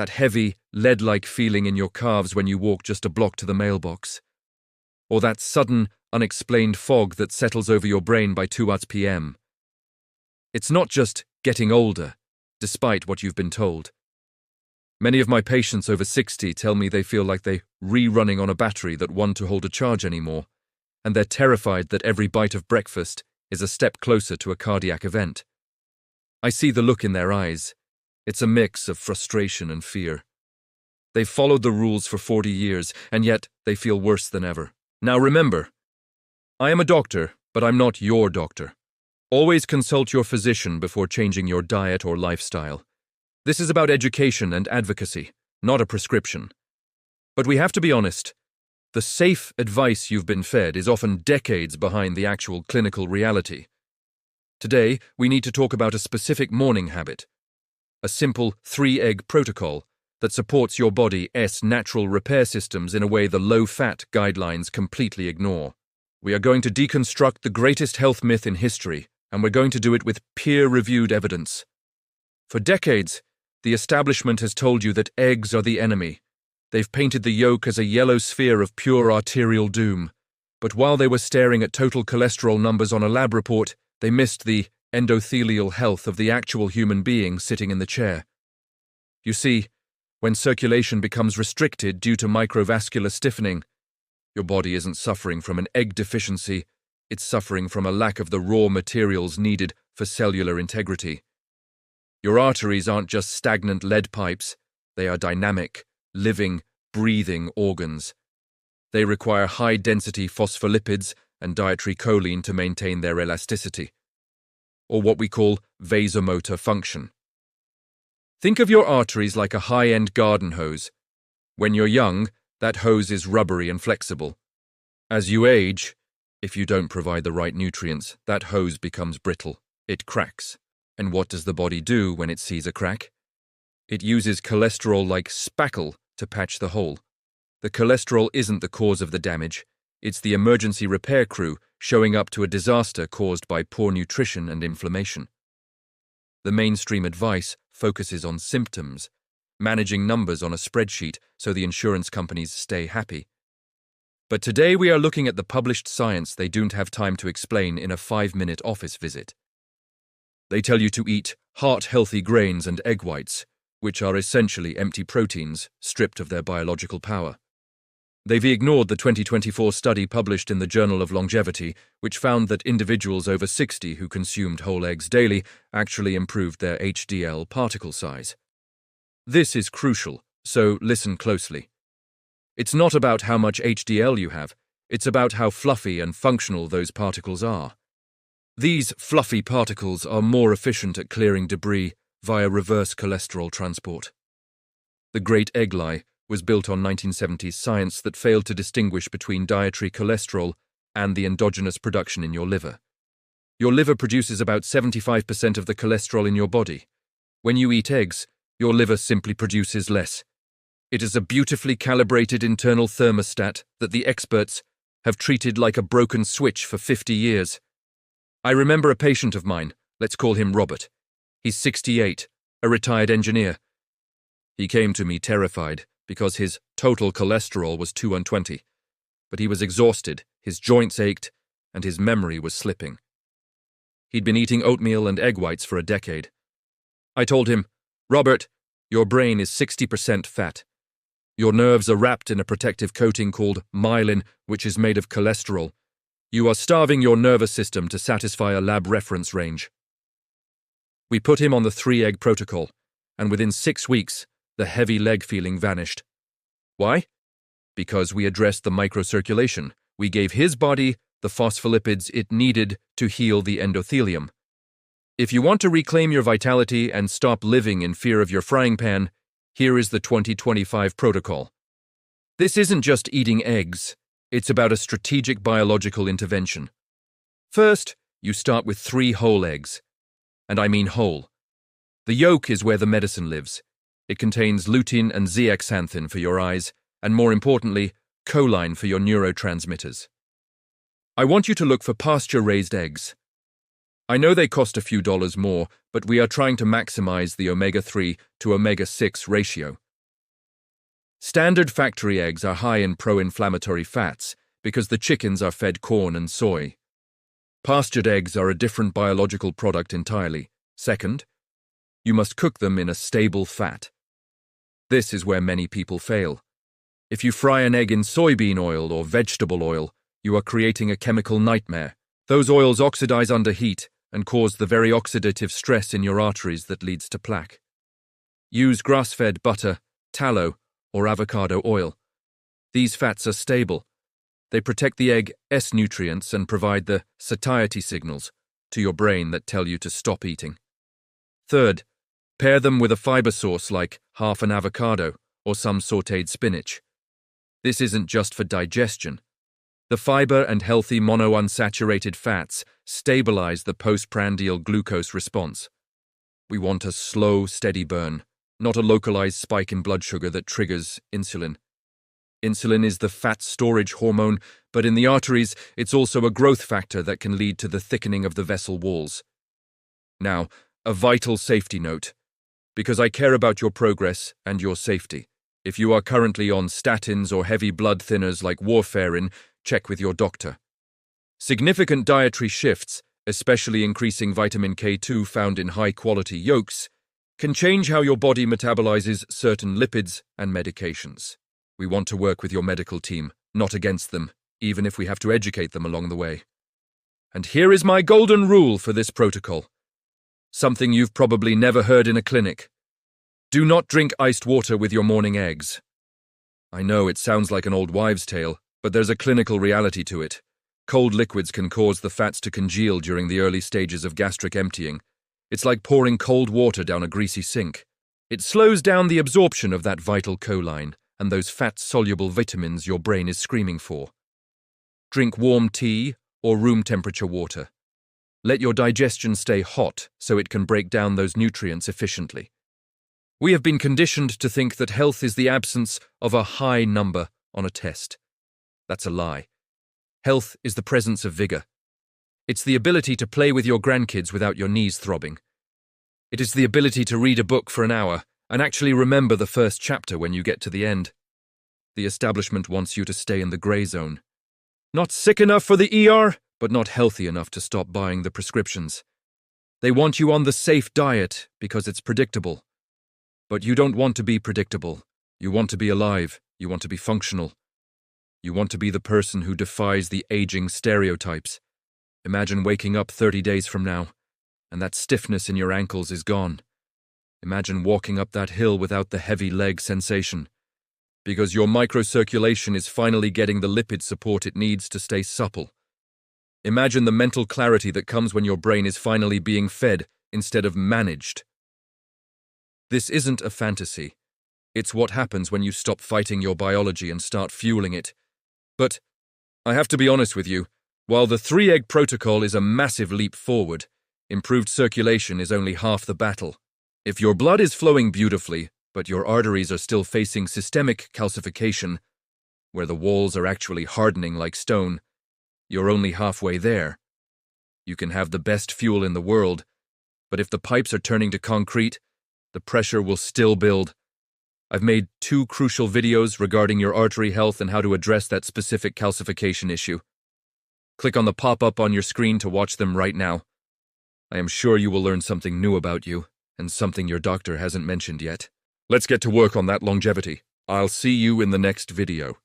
that heavy, lead-like feeling in your calves when you walk just a block to the mailbox. Or that sudden, unexplained fog that settles over your brain by 2 p.m. It's not just getting older, despite what you've been told. Many of my patients over 60 tell me they feel like they're re-running on a battery that want to hold a charge anymore, and they're terrified that every bite of breakfast is a step closer to a cardiac event. I see the look in their eyes. It's a mix of frustration and fear. They've followed the rules for 40 years, and yet they feel worse than ever. Now remember, I am a doctor, but I'm not your doctor. Always consult your physician before changing your diet or lifestyle. This is about education and advocacy, not a prescription. But we have to be honest. The safe advice you've been fed is often decades behind the actual clinical reality. Today, we need to talk about a specific morning habit, a simple 3-egg protocol that supports your body's natural repair systems in a way the low-fat guidelines completely ignore. We are going to deconstruct the greatest health myth in history, and we're going to do it with peer-reviewed evidence. For decades, the establishment has told you that eggs are the enemy. They've painted the yolk as a yellow sphere of pure arterial doom. But while they were staring at total cholesterol numbers on a lab report, they missed the endothelial health of the actual human being sitting in the chair. You see, when circulation becomes restricted due to microvascular stiffening, your body isn't suffering from an egg deficiency, it's suffering from a lack of the raw materials needed for cellular integrity. Your arteries aren't just stagnant lead pipes, they are dynamic, living, breathing organs. They require high-density phospholipids and dietary choline to maintain their elasticity, or what we call vasomotor function. Think of your arteries like a high-end garden hose. When you're young, that hose is rubbery and flexible. As you age, if you don't provide the right nutrients, that hose becomes brittle. It cracks. And what does the body do when it sees a crack? It uses cholesterol like spackle to patch the hole. The cholesterol isn't the cause of the damage. It's the emergency repair crew showing up to a disaster caused by poor nutrition and inflammation. The mainstream advice focuses on symptoms, managing numbers on a spreadsheet so the insurance companies stay happy. But today we are looking at the published science they don't have time to explain in a 5-minute office visit. They tell you to eat heart-healthy grains and egg whites, which are essentially empty proteins stripped of their biological power. They've ignored the 2024 study published in the Journal of Longevity, which found that individuals over 60 who consumed whole eggs daily actually improved their HDL particle size. This is crucial, so listen closely. It's not about how much HDL you have, it's about how fluffy and functional those particles are. These fluffy particles are more efficient at clearing debris via reverse cholesterol transport. The Great Egg Lie was built on 1970s science that failed to distinguish between dietary cholesterol and the endogenous production in your liver. Your liver produces about 75% of the cholesterol in your body. When you eat eggs, your liver simply produces less. It is a beautifully calibrated internal thermostat that the experts have treated like a broken switch for 50 years. I remember a patient of mine, let's call him Robert. He's 68, a retired engineer. He came to me terrified because his total cholesterol was 220, but he was exhausted, his joints ached, and his memory was slipping. He'd been eating oatmeal and egg whites for a decade. I told him, "Robert, your brain is 60% fat. Your nerves are wrapped in a protective coating called myelin, which is made of cholesterol. You are starving your nervous system to satisfy a lab reference range." We put him on the 3-egg protocol, and within 6 weeks, the heavy leg feeling vanished. Why? Because we addressed the microcirculation. We gave his body the phospholipids it needed to heal the endothelium. If you want to reclaim your vitality and stop living in fear of your frying pan, here is the 2025 protocol. This isn't just eating eggs. It's about a strategic biological intervention. First, you start with 3 whole eggs. And I mean whole. The yolk is where the medicine lives. It contains lutein and zeaxanthin for your eyes, and more importantly, choline for your neurotransmitters. I want you to look for pasture-raised eggs. I know they cost a few dollars more, but we are trying to maximize the omega-3 to omega-6 ratio. Standard factory eggs are high in pro-inflammatory fats because the chickens are fed corn and soy. Pastured eggs are a different biological product entirely. Second, you must cook them in a stable fat. This is where many people fail. If you fry an egg in soybean oil or vegetable oil, you are creating a chemical nightmare. Those oils oxidize under heat and cause the very oxidative stress in your arteries that leads to plaque. Use grass-fed butter, tallow, or avocado oil. These fats are stable. They protect the egg's nutrients and provide the satiety signals to your brain that tell you to stop eating. Third, pair them with a fiber source like half an avocado or some sautéed spinach. This isn't just for digestion. The fiber and healthy monounsaturated fats stabilize the postprandial glucose response. We want a slow, steady burn, not a localized spike in blood sugar that triggers insulin. Insulin is the fat storage hormone, but in the arteries, it's also a growth factor that can lead to the thickening of the vessel walls. Now, a vital safety note, because I care about your progress and your safety. If you are currently on statins or heavy blood thinners like warfarin, check with your doctor. Significant dietary shifts, especially increasing vitamin K2 found in high-quality yolks, can change how your body metabolizes certain lipids and medications. We want to work with your medical team, not against them, even if we have to educate them along the way. And here is my golden rule for this protocol. Something you've probably never heard in a clinic. Do not drink iced water with your morning eggs. I know it sounds like an old wives' tale, but there's a clinical reality to it. Cold liquids can cause the fats to congeal during the early stages of gastric emptying. It's like pouring cold water down a greasy sink. It slows down the absorption of that vital choline and those fat-soluble vitamins your brain is screaming for. Drink warm tea or room temperature water. Let your digestion stay hot so it can break down those nutrients efficiently. We have been conditioned to think that health is the absence of a high number on a test. That's a lie. Health is the presence of vigor. It's the ability to play with your grandkids without your knees throbbing. It is the ability to read a book for an hour and actually remember the first chapter when you get to the end. The establishment wants you to stay in the grey zone. Not sick enough for the ER, but not healthy enough to stop buying the prescriptions. They want you on the safe diet because it's predictable. But you don't want to be predictable. You want to be alive. You want to be functional. You want to be the person who defies the aging stereotypes. Imagine waking up 30 days from now, and that stiffness in your ankles is gone. Imagine walking up that hill without the heavy leg sensation, because your microcirculation is finally getting the lipid support it needs to stay supple. Imagine the mental clarity that comes when your brain is finally being fed instead of managed. This isn't a fantasy. It's what happens when you stop fighting your biology and start fueling it. But I have to be honest with you, while the 3-egg protocol is a massive leap forward, improved circulation is only half the battle. If your blood is flowing beautifully, but your arteries are still facing systemic calcification, where the walls are actually hardening like stone, you're only halfway there. You can have the best fuel in the world, but if the pipes are turning to concrete, the pressure will still build. I've made 2 crucial videos regarding your artery health and how to address that specific calcification issue. Click on the pop-up on your screen to watch them right now. I am sure you will learn something new about you, and something your doctor hasn't mentioned yet. Let's get to work on that longevity. I'll see you in the next video.